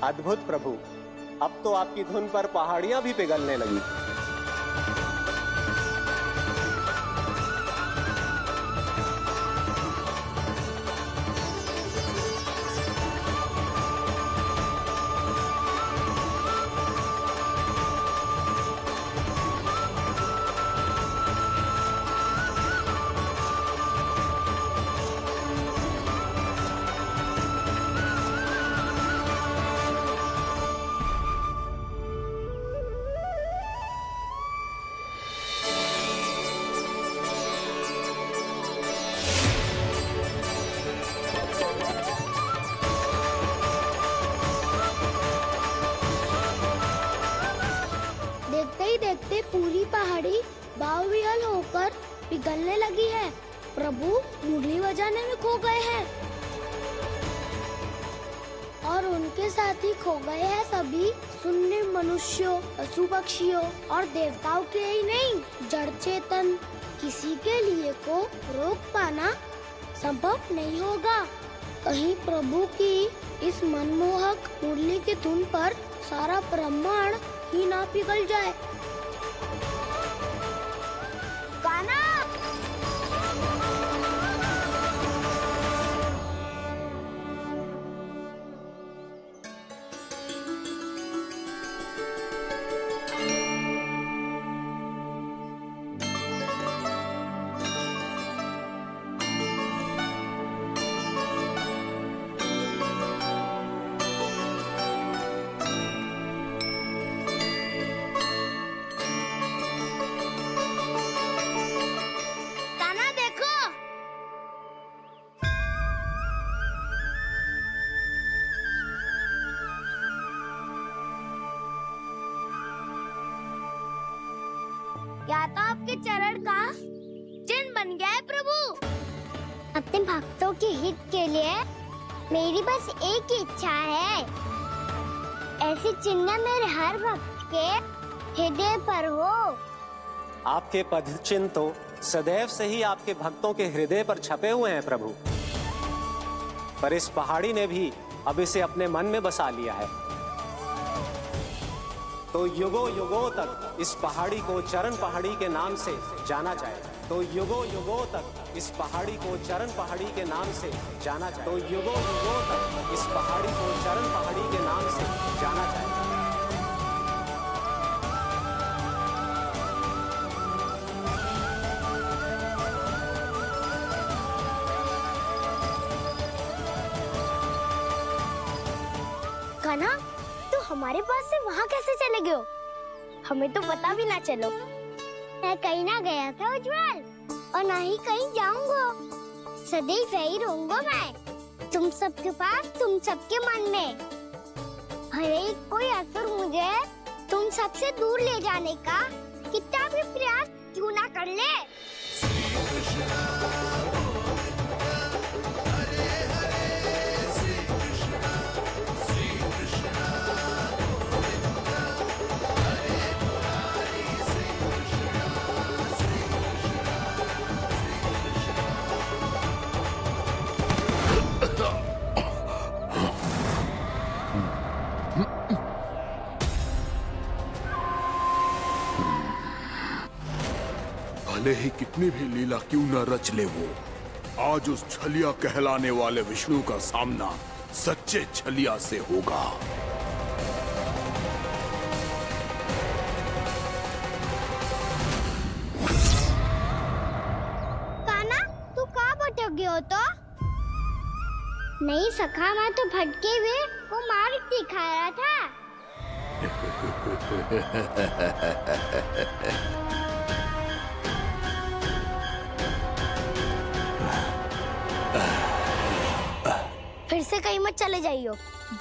अद्भुत प्रभु, अब तो आपकी धुन पर पहाड़ियां भी पिघलने लगी। देखते ही देखते पूरी पहाड़ी बावविहल होकर पिघलने लगी है। प्रभु मुरली बजाने में खो गए हैं और उनके साथ ही खो गए हैं सभी सुनने मनुष्यों, पशु पक्षियों और देवताओं के ही नहीं, जड़ चेतन किसी के लिए को रोक पाना संभव नहीं होगा। कहीं प्रभु की इस मनमोहक मुरली की धुन पर सारा ब्रह्मांड ही ना पिघल जाए। गाना या तो आपके चरण का चिन्ह बन गया है प्रभु। अपने भक्तों के हित के लिए मेरी बस एक ही इच्छा है, ऐसी चिन्ह मेरे हर भक्त के हृदय पर हो। आपके पद चिन्ह तो सदैव से ही आपके भक्तों के हृदय पर छपे हुए हैं प्रभु, पर इस पहाड़ी ने भी अब इसे अपने मन में बसा लिया है। तो युगों युगों तक इस पहाड़ी को चरण पहाड़ी के नाम से जाना जाए। तो युगों युगों तक इस पहाड़ी को चरण पहाड़ी के नाम से जाना जाए। तो युगों युगों तक इस पहाड़ी को चरण पहाड़ी के नाम से जाना जाए। कान्हा, तो हमारे पास से वहाँ कैसे चले गए हो? हमें तो पता भी ना चलो। मैं कहीं ना गया था उज्जवल, और ना ही कहीं जाऊंगा। सदैव यही रहूंगा मैं, तुम सबके पास, तुम सबके मन में। भले ही कोई असुर मुझे तुम सबसे दूर ले जाने का कितना भी प्रयास क्यों ना कर ले। भले ही कितनी भी लीला क्यों न रच ले वो, आज उस छलिया कहलाने वाले विष्णु का सामना सच्चे छलिया से होगा। कान्हा, तू कहाँ भटक गए हो तो? नहीं सखा, मैं तो भटके हुए वो मार्ग दिखा रहा था। फिर से कहीं मत चले जाइयो,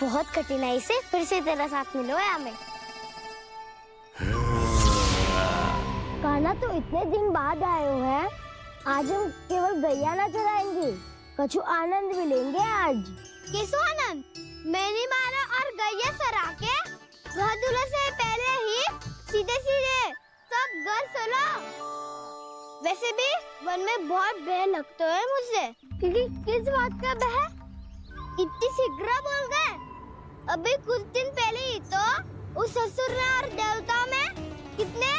बहुत कठिनाई से फिर से तेरा साथ मिलो है हमें। कान्हा, तो इतने दिन बाद आए हो हैं, आज हम केवल गैया ना चराएंगे, कछु आनंद भी लेंगे आज। किसो आनंद? मैंने मारा और गैया चरा के वह दूल्हे से पहले ही सीधे सीधे सब घर चलो। वैसे भी वन में बहुत भय लगता है मुझे। क्योंकि किस बात का भय? इतनी शीघ्र बोल गए। अभी कुछ दिन पहले ही तो उस असुर और देवता में कितने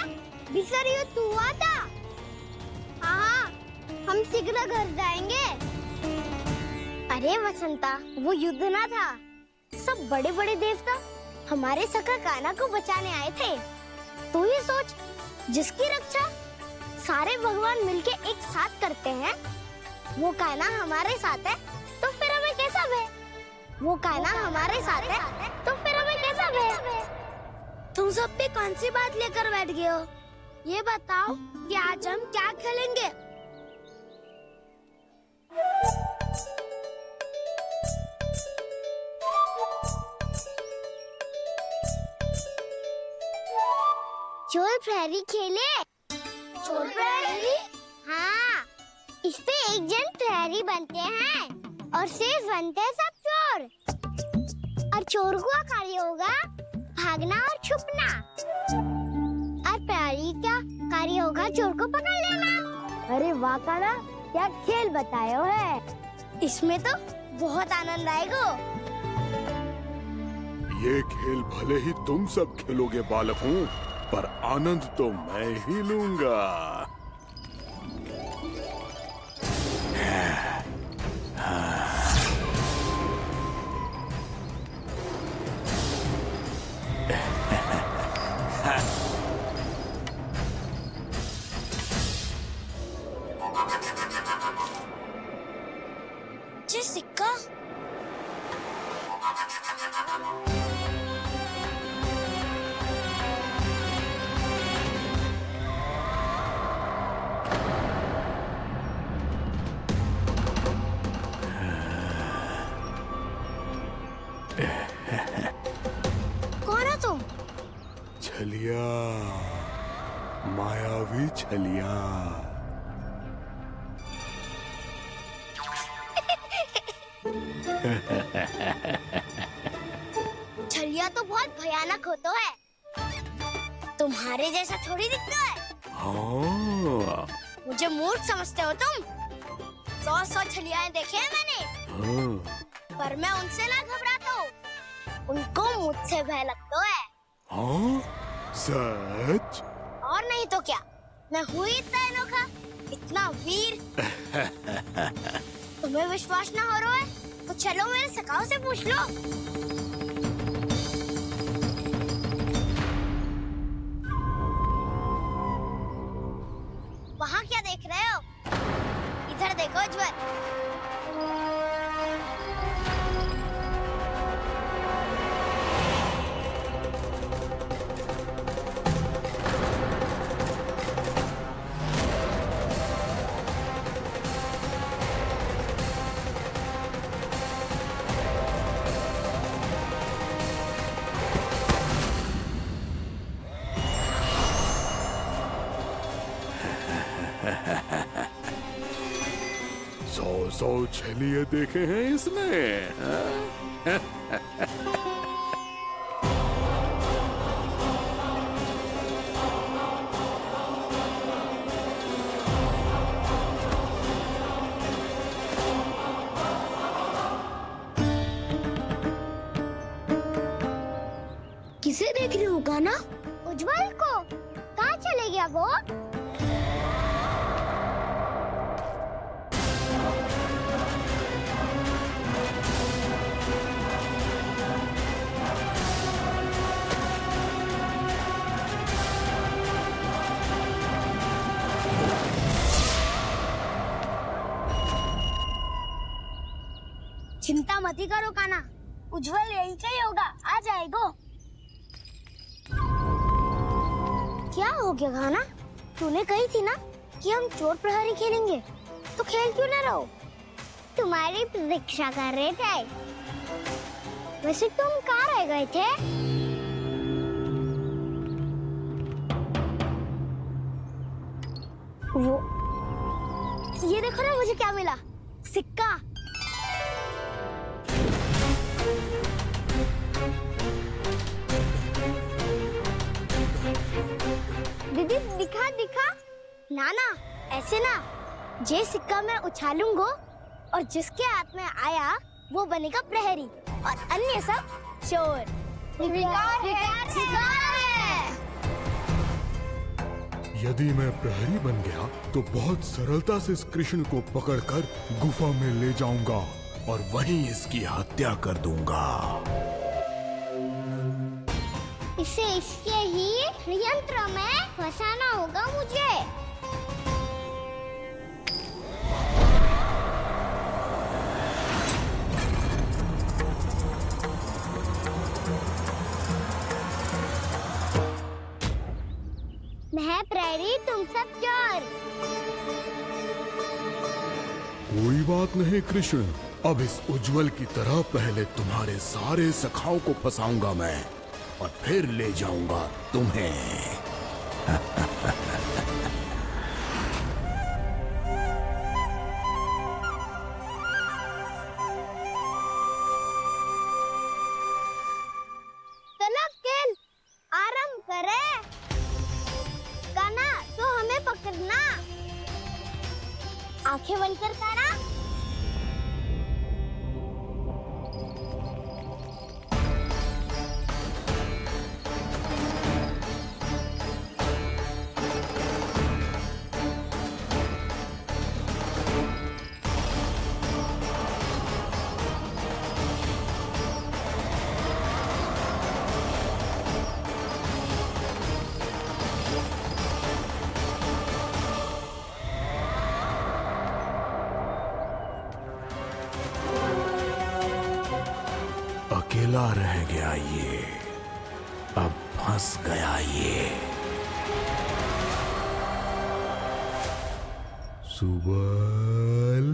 भीषण युद्ध हुआ था। हाँ, हम शीघ्र घर जाएंगे। अरे वसंता, वो युद्ध ना था, सब बड़े बड़े देवता हमारे सखा कान्हा को बचाने आए थे। तू ही सोच, जिसकी रक्षा सारे भगवान मिलके एक साथ करते हैं, वो कान्हा हमारे साथ है तो फिर हमें कैसा भय? वो कान्हा हमारे साथ है तो फिर हमें कैसा भय? तुम सब पे कौन सी बात लेकर बैठ गए हो? ये बताओ कि आज हम क्या खेलेंगे? चोर प्रहरी खेले। चोर प्रहरी? हाँ, इस पे एक जन प्रहरी बनते हैं और शेष बनते हैं सब चोर। और चोर का कार्य होगा भागना और छुपना, और प्रहरी का कार्य होगा चोर को पकड़ लेना। अरे वाह कान्हा, क्या खेल बताया है। इसमें तो बहुत आनंद आएगा। ये खेल भले ही तुम सब खेलोगे बालकों, पर आनंद तो मैं ही लूंगा। ये सिक्का कौन हो तुम? छलिया, मायावी छलिया। छलिया तो बहुत भयानक होता है, तुम्हारे जैसा थोड़ी दिखता है। हाँ। मुझे मूर्ख समझते हो तुम? 100 छलियाएं देखे हैं मैंने, हाँ। पर मैं उनसे ना घबराता हूँ, उनको मुझसे भय लगता है। हाँ? सच? और नहीं तो क्या, मैं हूँ इतना अनोखा, इतना वीर। तुम्हें विश्वास ना हो रहा है तो चलो मेरे सखाओं से पूछ लो। वहाँ क्या देख रहे हो? इधर देखो उज्ज्वल। सौ छलिए देखे हैं इसने। हाँ? किसे देख रही हो कान्हा? उज्ज्वल को। कहाँ चले गया वो? चिंता मत करो कान्हा, उज्ज्वल यहीं से ही होगा, आ जाएगा। क्या हो गया कान्हा? तूने कही थी ना कि हम चोर प्रहरी खेलेंगे, तो खेल क्यों ना रहो? तुम्हारी प्रतीक्षा कर रहे थे। वैसे तुम कहाँ रह गए थे? वो ये देखो ना, मुझे क्या मिला? सिक्का। दीदी दिखा दिखा। ना ना, ऐसे ना, ये सिक्का मैं उछालूंगा और जिसके हाथ में आया वो बनेगा प्रहरी और अन्य सब चोर। स्वीकार है। यदि मैं प्रहरी बन गया तो बहुत सरलता से इस कृष्ण को पकड़कर गुफा में ले जाऊंगा और वहीं इसकी हत्या कर दूंगा। इसे इसके ही यंत्र में फंसाना होगा मुझे। मैं प्रहरी, तुम सब चोर। कोई बात नहीं कृष्ण, अब इस उज्जवल की तरह पहले तुम्हारे सारे सखाओं को फंसाऊंगा मैं और फिर ले जाऊंगा तुम्हें। चलो खेल आरंभ करें। कान्हा, तो हमें पकड़ना। आंखें बंद कर कान्हा। अकेला रह गया ये, अब फंस गया ये। सुबल।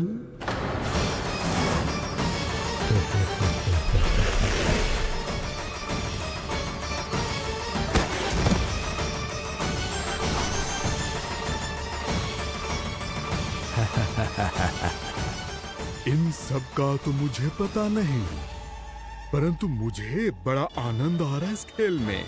इन सब का तो मुझे पता नहीं, परंतु मुझे बड़ा आनंद आ रहा है इस खेल में।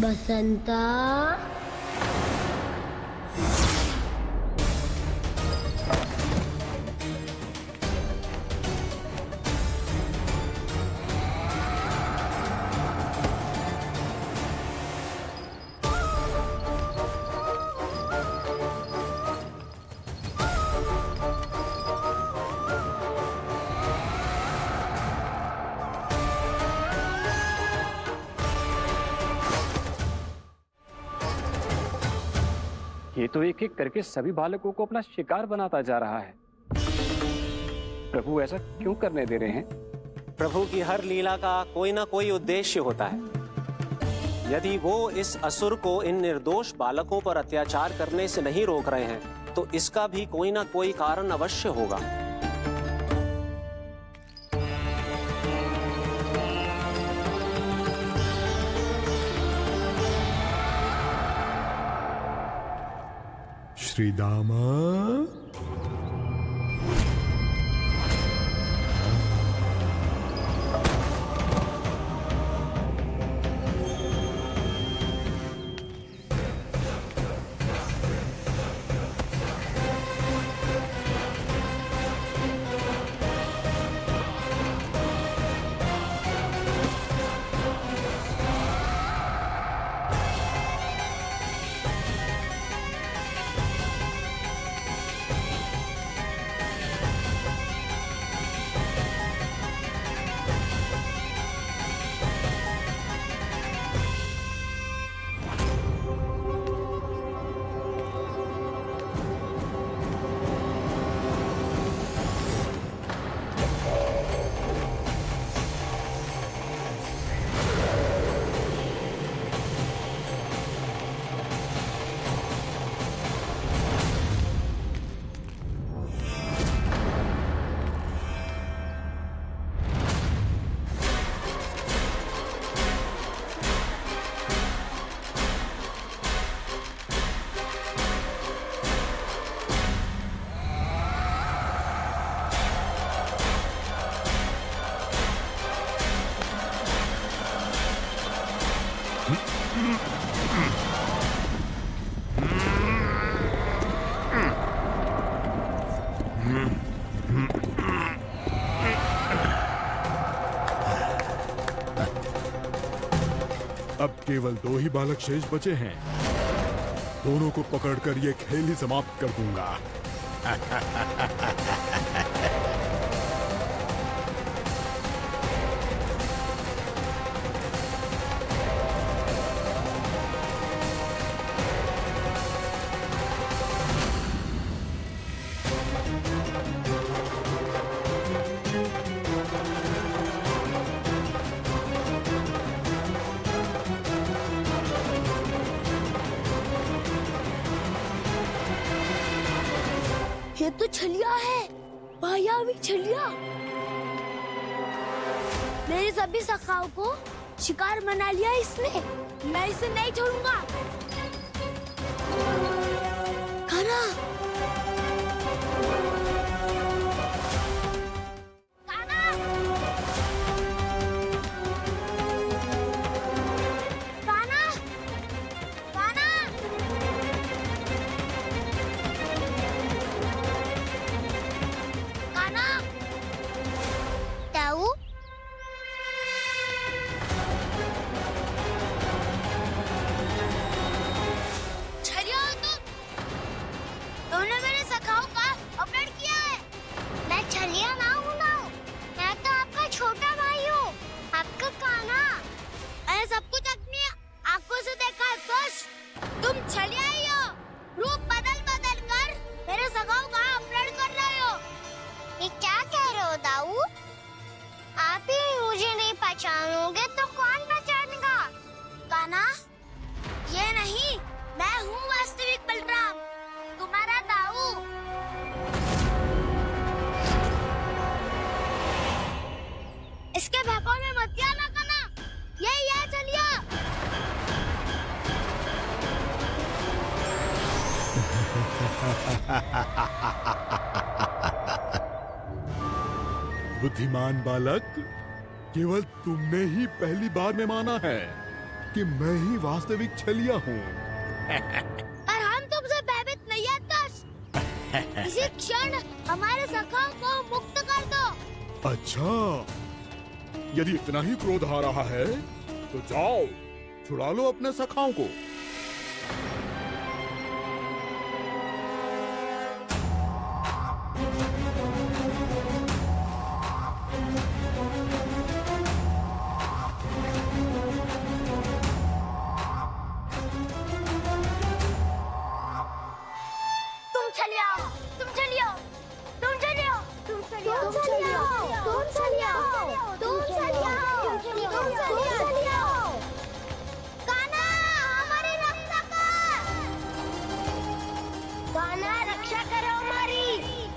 बसंता, ये तो एक एक करके सभी बालकों को अपना शिकार बनाता जा रहा है। प्रभु ऐसा क्यों करने दे रहे हैं? प्रभु की हर लीला का कोई ना कोई उद्देश्य होता है। यदि वो इस असुर को इन निर्दोष बालकों पर अत्याचार करने से नहीं रोक रहे हैं तो इसका भी कोई ना कोई कारण अवश्य होगा। श्री दामा, अब केवल 2 ही बालक शेष बचे हैं। दोनों को पकड़कर ये खेल ही समाप्त कर दूंगा। ये तो छलिया है, मायावी छलिया। मेरे सभी सखाओं को शिकार बना लिया इसने। मैं इसे नहीं छोड़ूंगा। कान्हा, कान्हा, कान्हा, कान्हा। कान्हा, ताऊ, छलिया हो तुम? तुमने मेरे सखाओं का अपहरण किया है। मैं छलिया ना हूँ ना, मैं तो आपका छोटा भाई हूँ, आपका कान्हा। मैंने सब कुछ अपनी आंखों से देखा है। बस तुम छलिया ही हो। रूप बदल बदल कर मेरे सखाओं का अपहरण कर रहे हो। ये क्या कह रहे हो दाऊ? आप ही मुझे नहीं पहचानोगे तो कौन पहचानेगा? कान्हा, ये नहीं, मैं हूँ वास्तविक बलराम, तुम्हारा दाऊ। इसके बहकावे में मत आना कान्हा, ये चलिए। बुद्धिमान बालक, केवल तुमने ही पहली बार में माना है कि मैं ही वास्तविक छलिया हूँ। पर हम तुमसे भयभीत नहीं है दस। इसी क्षण हमारे सखाओं को मुक्त कर दो। अच्छा, यदि इतना ही क्रोध आ रहा है तो जाओ, छुड़ा लो अपने सखाओं को। तुम चलिए आओ, तुम चलिए आओ, तुम चलिए आओ, तुम चलिए आओ, तुम चलिए आओ, तुम चलिए आओ, तुम चलिए आओ, तुम चलिए आओ। कान्हा, हमारी रक्षा कर। कान्हा, रक्षा करो हमारी।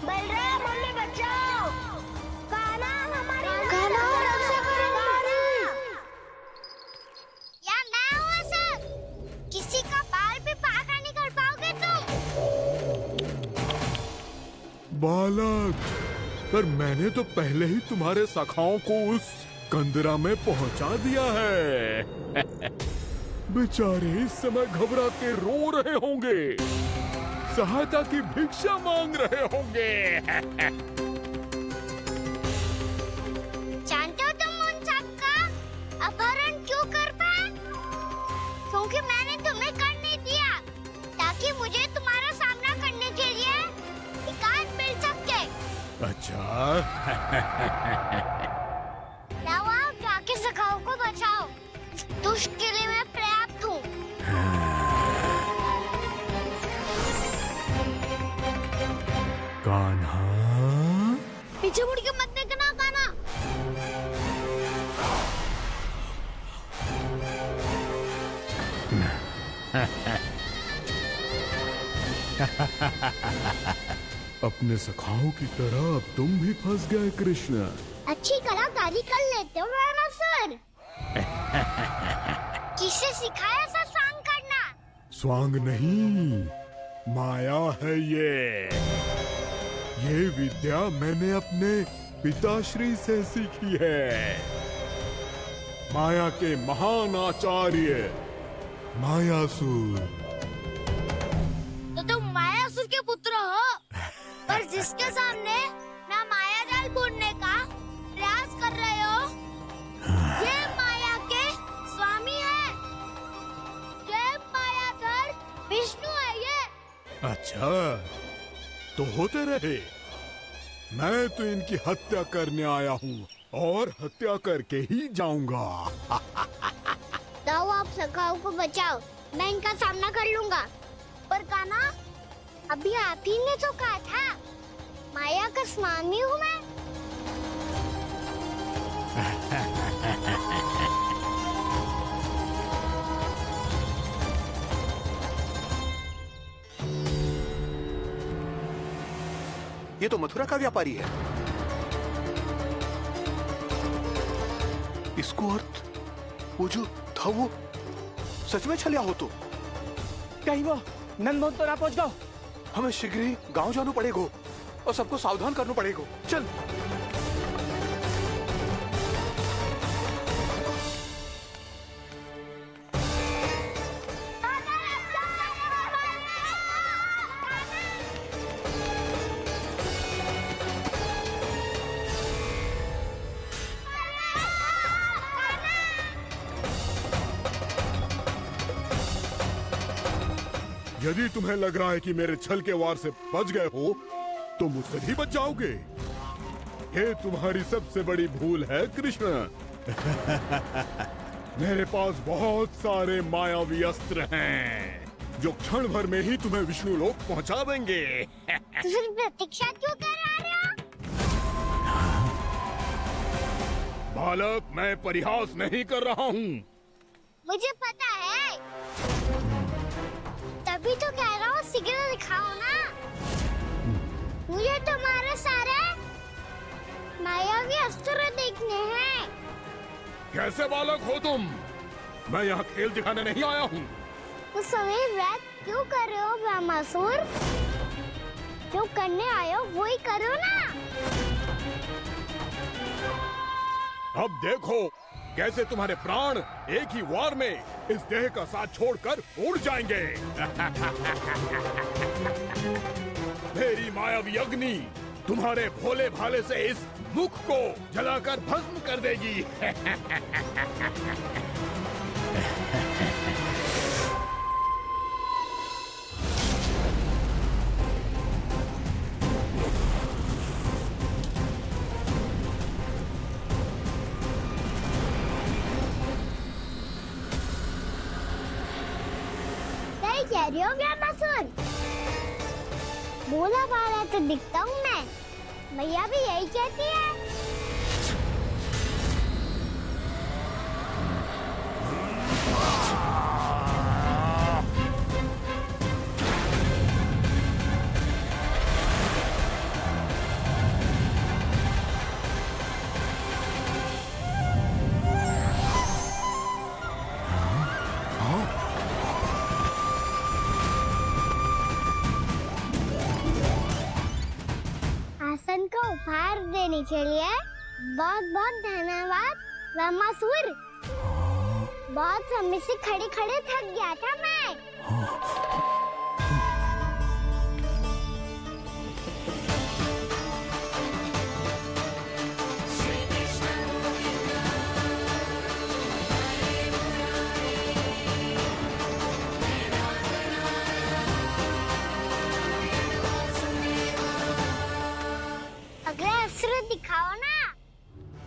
बलराम, हमें बचाओ। कान्हा, हमारी रक्षा करो हमारी। यार मैं हूँ सर, किसी का बाल भी पाका नहीं कर पाओगे तुम। बालक, पर मैंने तो पहले ही तुम्हारे सखाओं को उस कंदरा में पहुंचा दिया है। बेचारे इस समय घबरा के रो रहे होंगे, सहायता की भिक्षा मांग रहे होंगे। जानते हो तुम उन सबका अपहरण क्यों कर पाए? क्योंकि मैंने तुम्हें कर नहीं दिया, ताकि मुझे तुम्हारा सामना करने के लिए एकांत मिल सके। अच्छा। जाओ, आप जाके सखाओं को बचाओ। दुष्ट के लिए मैं पर्याप्त हूँ। कान्हा, पीछे मुड़ के मत देखना कान्हा। अपने सखाओं की तरह अब तुम भी फंस गए कृष्ण। अच्छी कलाकारी कर लेते हो मेरा सर। किसे सिखाया ऐसा सांग करना? स्वांग नहीं, माया है ये विद्या मैंने अपने पिताश्री से सीखी है। माया के महान आचार्य मायासुर। तो तुम मायासुर के पुत्र हो, पर जिसके सामने ना माया जाल बुनने का प्रयास कर रहे हो, ये माया के स्वामी है। अच्छा, तो होते रहे। मैं तो इनकी हत्या करने आया हूँ और हत्या करके ही जाऊंगा। जाओ, आप सखाओ को बचाओ, मैं इनका सामना कर लूंगा। पर काना, अभी आप ही ने तो कहा था माया का स्वामी हूँ मैं। ये तो मथुरा का व्यापारी है। इसको अर्थ वो जो था वो सच में छलिया हो तो कहीं वो नंदमोहन तो ना पहुंच गो। हमें शीघ्र ही गांव जाना पड़ेगा और सबको सावधान करना पड़ेगा। चल। यदि तुम्हें लग रहा है कि मेरे छल के वार से बच गए हो तो मुझसे भी बच जाओगे। ये तुम्हारी सबसे बड़ी भूल है कृष्ण। मेरे पास बहुत सारे मायावी अस्त्र हैं जो क्षण भर में ही तुम्हें विष्णु लोक पहुंचा देंगे। तो फिर प्रतीक्षा क्यों कर रहे हो? बालक, मैं परिहास नहीं कर रहा हूँ। मुझे पता है, तभी तो कह रहा हूँ शीघ्र दिखाओ ना। मुझे तुम्हारे सारे मायावी अस्त्र देखने हैं। कैसे बालक हो तुम? मैं यहाँ खेल दिखाने नहीं आया हूँ। तो समय व्यर्थ क्यों कर रहे हो ब्रह्मासुर? जो करने आए हो वो ही करो ना। अब देखो कैसे तुम्हारे प्राण एक ही वार में इस देह का साथ छोड़कर उड़ जाएंगे। मेरी मायावी अग्नि तुम्हारे भोले भाले से इस मुख को जलाकर भस्म कर देगी। सही कह रही हो ब्रह्मासुर। भोला भाला तो दिखता हूँ मैं, मैया भी यही कहती है। आसन को उपहार देने के लिए बहुत बहुत धन्यवाद ब्रह्मासुर। बहुत समय से खड़े खड़े थक गया था मैं। अगला अस्त्र दिखाओ ना।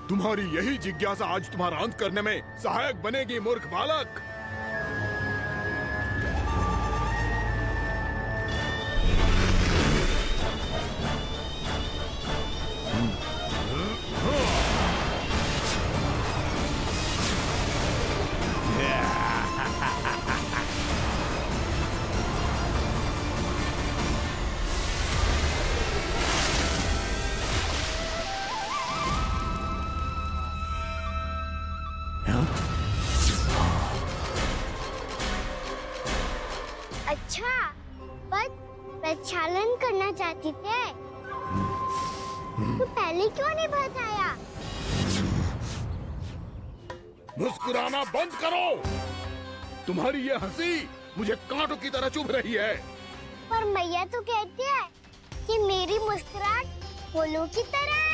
तुम्हारी यही जिज्ञासा आज तुम्हारा अंत करने में सहायक बनेगी मूर्ख बालक। अच्छा, पर प्रक्षालन करना चाहती थे तो पहले क्यों नहीं बताया? मुस्कुराना बंद करो। तुम्हारी ये हंसी मुझे कांटों की तरह चुभ रही है। पर मैया तो कहती है कि मेरी मुस्कुराहट फूलों की तरह है।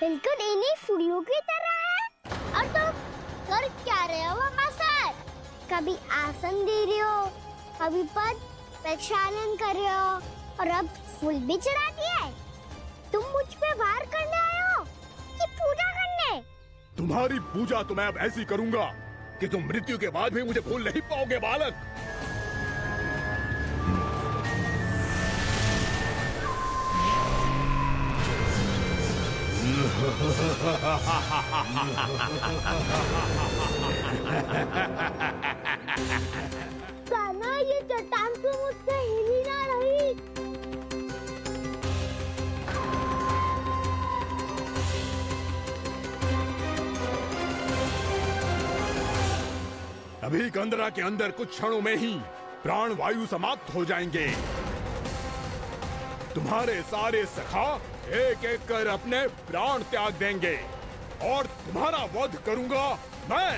बिल्कुल इन्हीं फूलों की तरह है। और तुम कर क्या रहे हो मामा सर? कभी आसन दे रहे हो, कभी पद प्रक्षालन कर रहे हो, और अब फूल भी चढ़ा दिया है। तुम मुझ पे वार करने आए हो कि पूजा करने? तुम्हारी पूजा तो मैं अब ऐसी करूंगा कि तुम मृत्यु के बाद भी मुझे भूल नहीं पाओगे बालक। कान्हा, ये चट्टान तो मुझसे हिल ही ना रही। अभी कंदरा के अंदर कुछ क्षणों में ही प्राण वायु समाप्त हो जाएंगे। तुम्हारे सारे सखा एक एक कर अपने प्राण त्याग देंगे और तुम्हारा वध करूंगा मैं।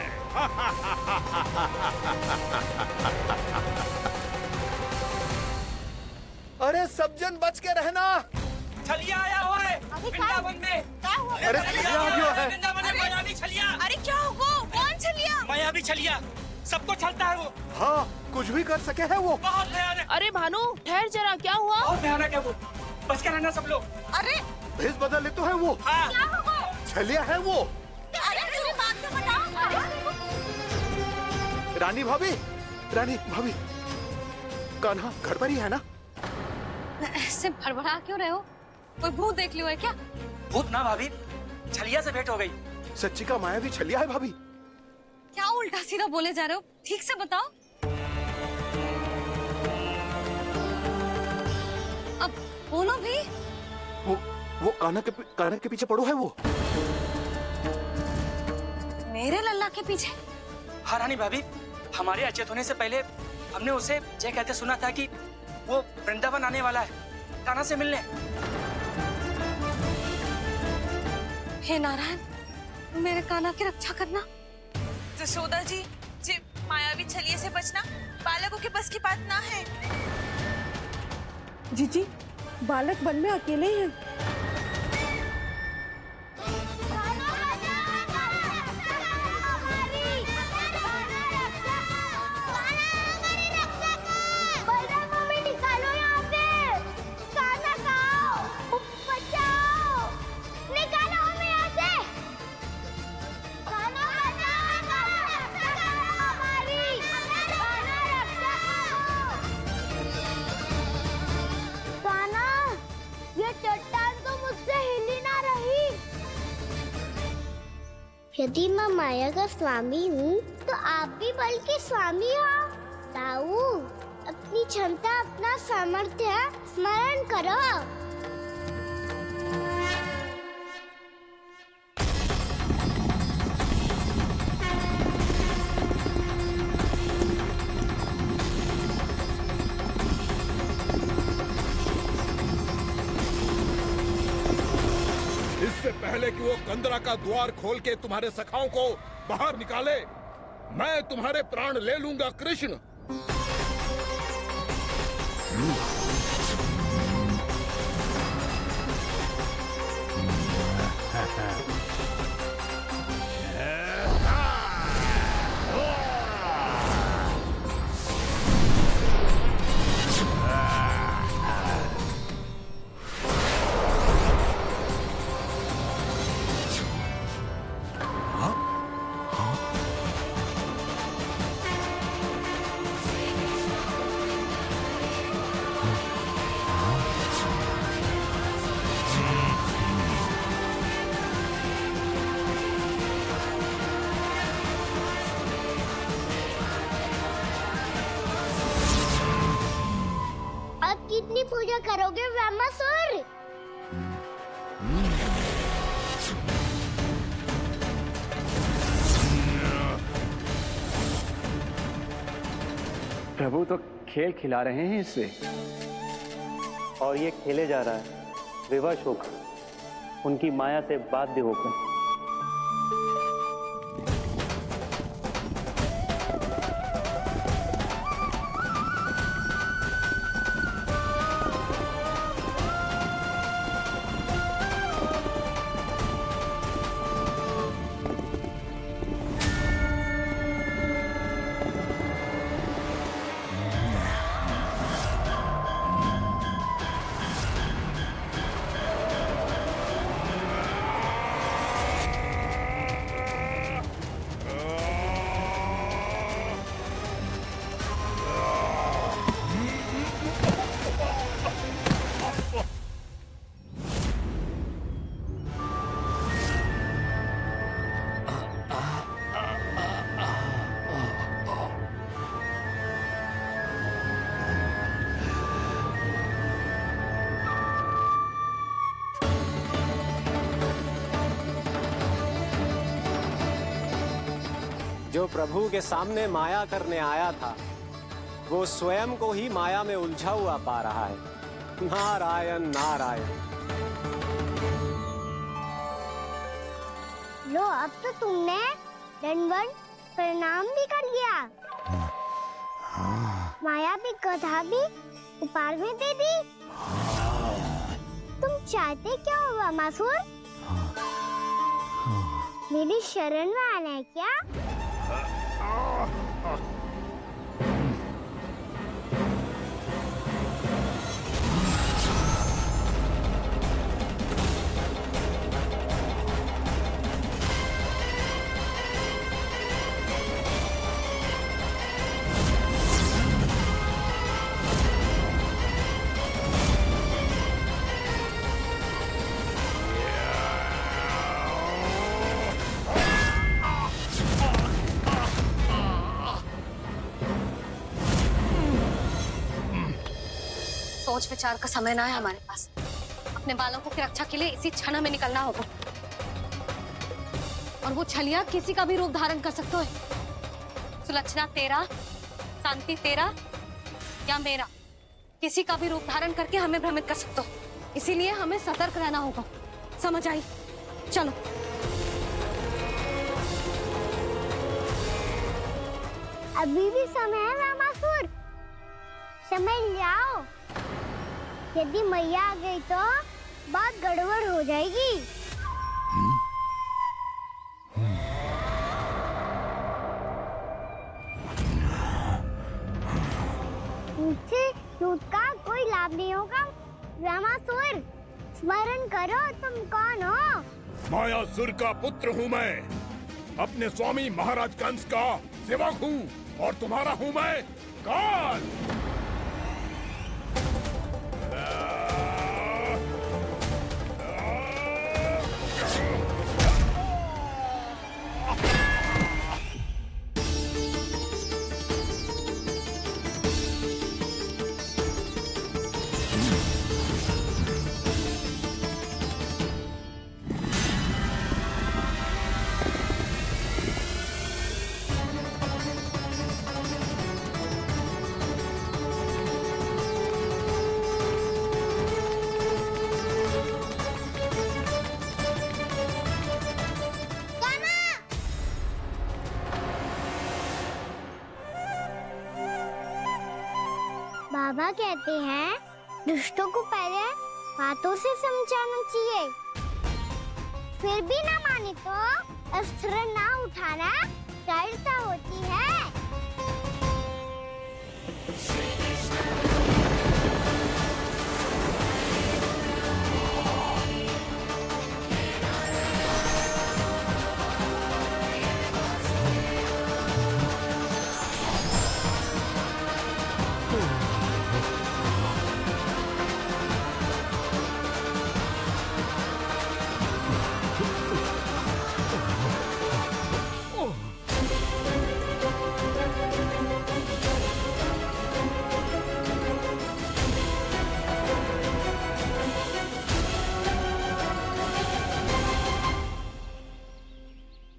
अरे सब जन बच के रहना। छलिया आया हुआ है वृंदावन में। अरे छलिया आ गया है। वृंदावन में मायावी छलिया। अरे क्या हुआ? कौन छलिया? मायावी छलिया, सबको छलता है वो। हाँ, कुछ भी कर सके है वो। बहुत भयानक। अरे भानु, ठहर जरा, क्या हुआ? बहुत भयानक है वो, बच के रहना सब लोग। अरे भेष बदल ले तो है वो। हाँ। क्या हुआ? छलिया है वो। अरे मेरी बात तो बताओ। रानी भाभी, रानी भाभी, कान्हा घर पर ही है ना? ऐसे भड़बड़ा क्यों रहे हो? कोई भूत देख लियो है क्या? भूत ना भाभी, छलिया से भेंट हो गई। सच्ची का मायावी छलिया है भाभी। क्या उल्टा सीधा बोले जा रहे हो? ठीक से बताओ। अब बोलो भी। वो कान्हा के पीछे पड़ो है वो। मेरे लल्ला के पीछे? हाँ रानी भाभी, हमारे अचेत होने से पहले हमने उसे ये कहते सुना था कि वो वृंदावन आने वाला है कान्हा से मिलने। हे नारायण, मेरे कान्हा की रक्षा करना। जशोदा जी, मायावी छलिए से बचना बालकों के बस की बात ना है। जीजी, बालक वन में अकेले हैं। यदि मैं माया का स्वामी हूँ तो आप भी बल के स्वामी हो। ताऊ, अपनी क्षमता, अपना सामर्थ्य स्मरण करो। इससे पहले कि वो कंदरा का द्वार खोल के तुम्हारे सखाओं को बाहर निकाले, मैं तुम्हारे प्राण ले लूंगा कृष्ण। कितनी पूजा करोगे ब्रह्मासुर? प्रभु तो खेल खिला रहे हैं इससे, और ये खेले जा रहा है विवश होकर, उनकी माया से बाध्य होकर। जो प्रभु के सामने माया करने आया था वो स्वयं को ही माया में उलझा हुआ पा रहा है। नारायण नारायण। लो, अब तो तुमने दंडवत प्रणाम भी कर लिया, माया भी कथा भी उपहार में दे दी। तुम चाहते क्या हो वामासुर? मेरी शरण में आना है क्या? सोच विचार का समय ना है हमारे पास। अपने बालकों की रक्षा के लिए इसी क्षण में निकलना होगा। और वो छलिया किसी का भी रूप धारण कर सकते है। सुलक्षणा तेरा, शांति तेरा या मेरा, किसी का भी रूप धारण करके हमें भ्रमित कर सकते हो। इसीलिए हमें सतर्क रहना होगा। समझ आई? चलो। अभी भी समय है रामासुर, समझ जाओ। यदि मैया आ गई तो बात गड़बड़ हो जाएगी। मुझसे दूध का कोई लाभ नहीं होगा। रामासुर, स्मरण करो तुम कौन हो? मायासुर का पुत्र हूँ मैं, अपने स्वामी महाराज कंस का सेवक हूँ, और तुम्हारा हूँ मैं काल। बाबा कहते हैं दुष्टों को पहले बातों से समझाना चाहिए, फिर भी ना माने तो अस्त्र ना उठाना दृढ़ता होती है।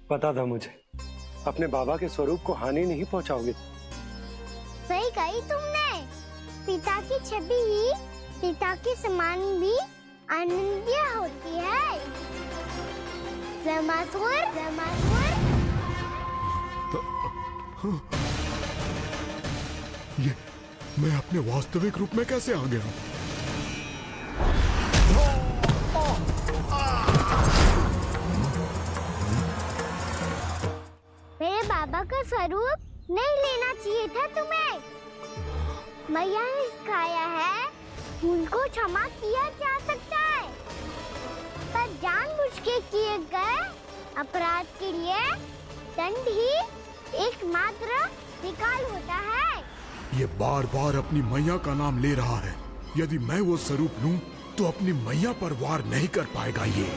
पता था मुझे, अपने बाबा के स्वरूप को हानि नहीं पहुंचाओगे। सही कही तुमने। पिता की छवि ही पिता के समान भी अनन्य होती है। रामासुर, रामासुर। ये मैं अपने वास्तविक रूप में कैसे आ गया? मेरे बाबा का स्वरूप नहीं लेना चाहिए था तुम्हें। मैया ने सिखाया है उनको क्षमा किया जा सकता है, पर जानबूझ के किए गए अपराध के लिए दंड ही एकमात्र विकल्प होता है। ये बार बार अपनी मैया का नाम ले रहा है। यदि मैं वो स्वरूप लूं तो अपनी मैया पर वार नहीं कर पाएगा ये।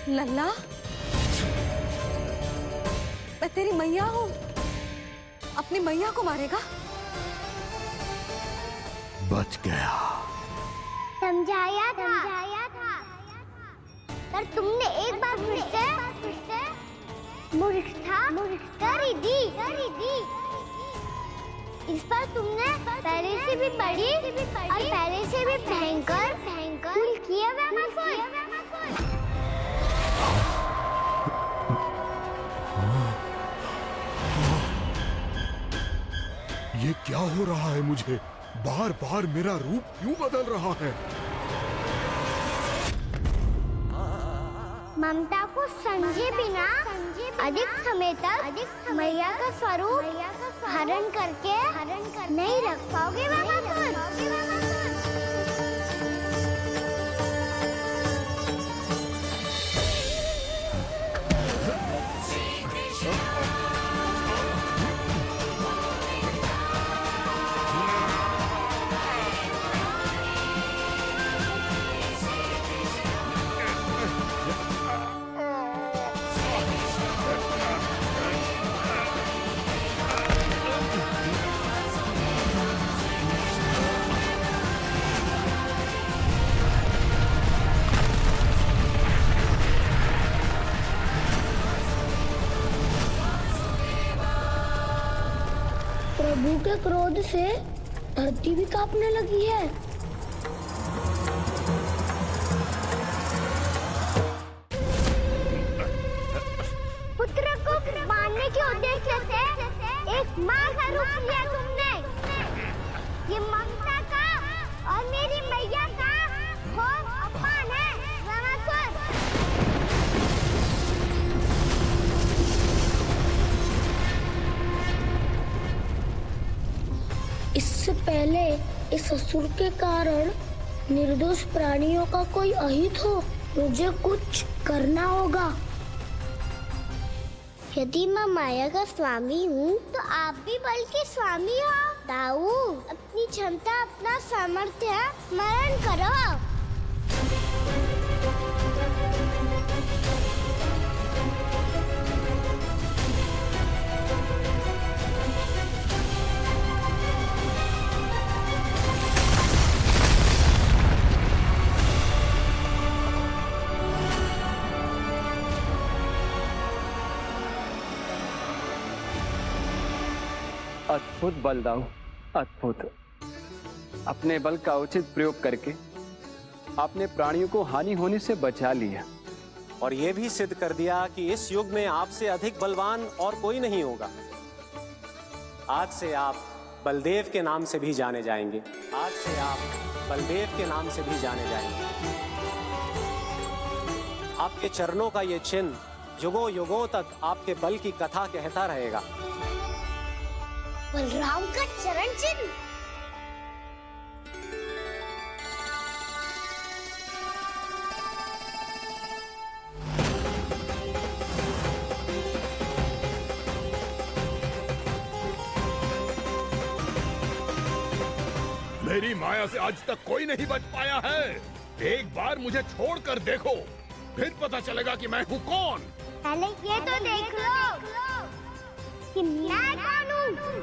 लल्ला, मैं तेरी मैया हूँ, अपनी मैया को मारेगा? बच गया। समझाया था पर तुमने एक बार फिर से मूर्खता कर ही दी। इस पर तुमने पहले से भी बड़ी और पहले से भी भयंकर भूल किया ये क्या हो रहा है मुझे? बार बार मेरा रूप क्यों बदल रहा है? ममता को समझे बिना अधिक समय तक मैया का स्वरूप हरण करके नहीं रख पाओगे प्रभु के क्रोध से धरती भी कांपने लगी है। पुत्र को मारने के उद्देश्य से एक माँ का रूप लिया तुमने। ये ममता का और मेरी मैया का घोर अपमान है रावणासुर। इससे पहले इस असुर के कारण निर्दोष प्राणियों का कोई अहित हो, मुझे कुछ करना होगा। यदि मैं माया का स्वामी हूँ तो आप भी बल के स्वामी हो। दाऊ, अपनी क्षमता अपना सामर्थ्य स्मरण करो। अद्भुत बल दाऊ, अद्भुत। अपने बल का उचित प्रयोग करके आपने प्राणियों को हानि होने से बचा लिया और ये भी सिद्ध कर दिया कि इस युग में आपसे अधिक बलवान और कोई नहीं होगा। आज से आप बलदेव के नाम से भी जाने जाएंगे। आज से आप बलदेव के नाम से भी जाने जाएंगे। आपके चरणों का ये चिन्ह युगों युगों तक आपके बल की कथा कहता रहेगा। बलराम का चरण चिन्ह। मेरी माया से आज तक कोई नहीं बच पाया है। एक बार मुझे छोड़कर देखो, फिर पता चलेगा कि मैं हूँ कौन। पहले ये तो देख लो कि मैं कौन हूँ।